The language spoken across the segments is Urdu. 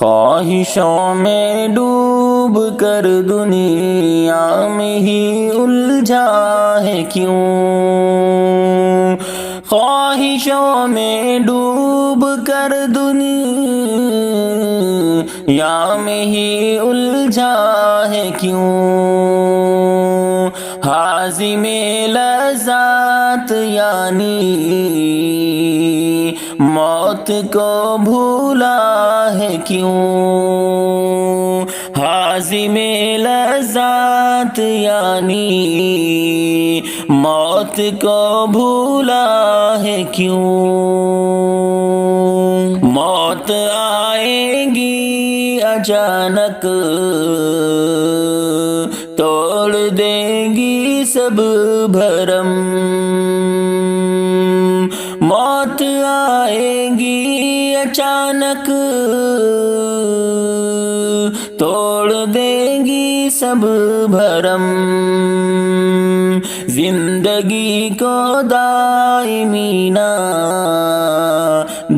خواہشوں میں ڈوب کر دنیا میں ہی الجھا ہے کیوں، خواہشوں میں ڈوب کر دنیا میں ہی الجھا ہے کیوں، حازم لذات یعنی موت کو بھولا ہے کیوں، حازم لذات یعنی موت کو بھولا ہے کیوں، موت آئے گی اچانک توڑ دے گی سب بھرم، موت آئے گی اچانک توڑ دے گی سب بھرم، زندگی کو دائمی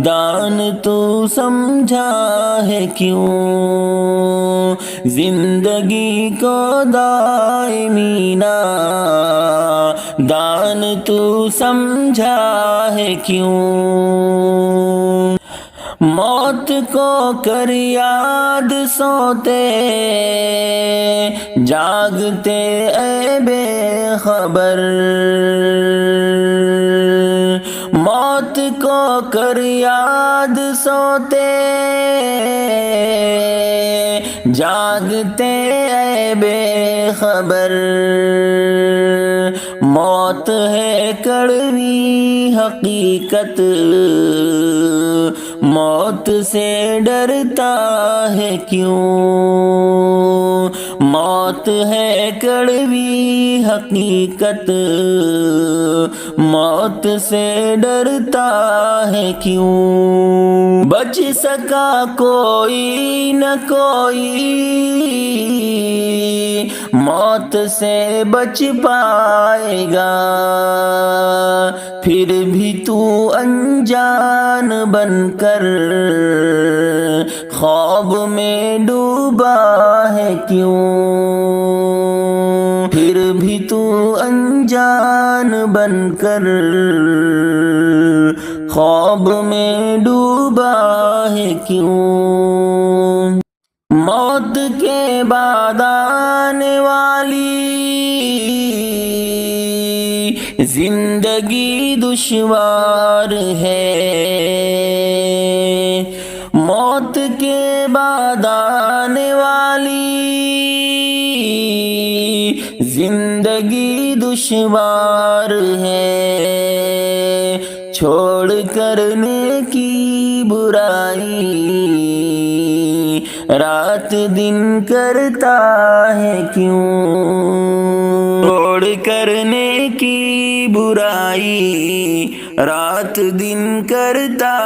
دان تو سمجھا ہے کیوں، زندگی کو دائمی دان تو سمجھا ہے کیوں، موت کو کر یاد سوتے جاگتے اے بے خبر، موت کو کر یاد سوتے جاگتے اے بے خبر، موت ہے کڑوی حقیقت موت سے ڈرتا ہے کیوں، موت ہے کڑوی حقیقت موت سے ڈرتا ہے کیوں، بچ سکا کوئی نہ کوئی موت سے بچ پائے گا، پھر بھی تو انجان بن کر خواب میں ڈوبا ہے کیوں، پھر بھی تو انجان بن کر خواب میں ڈوبا ہے کیوں، موت کے بعد آنے والی زندگی دشوار ہے، موت کے بعد آنے والی زندگی دشوار ہے، چھوڑ کرنے کی برائی رات دن کرتا ہے کیوں، چھوڑ کرنے کی برائی رات دن کرتا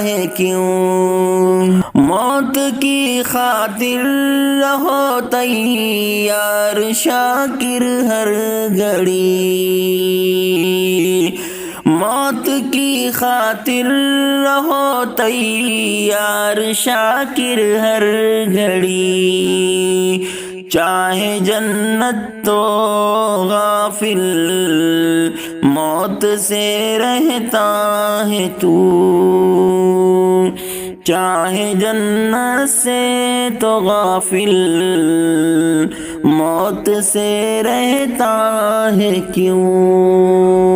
ہے کیوں، موت کی خاطر رہو تیار شاکر ہر گھڑی، موت کی خاطر رہو تیار شاکر ہر گھڑی، چاہے جنت تو غافل موت سے رہتا ہے تو، چاہے جنت سے تو غافل موت سے رہتا ہے کیوں۔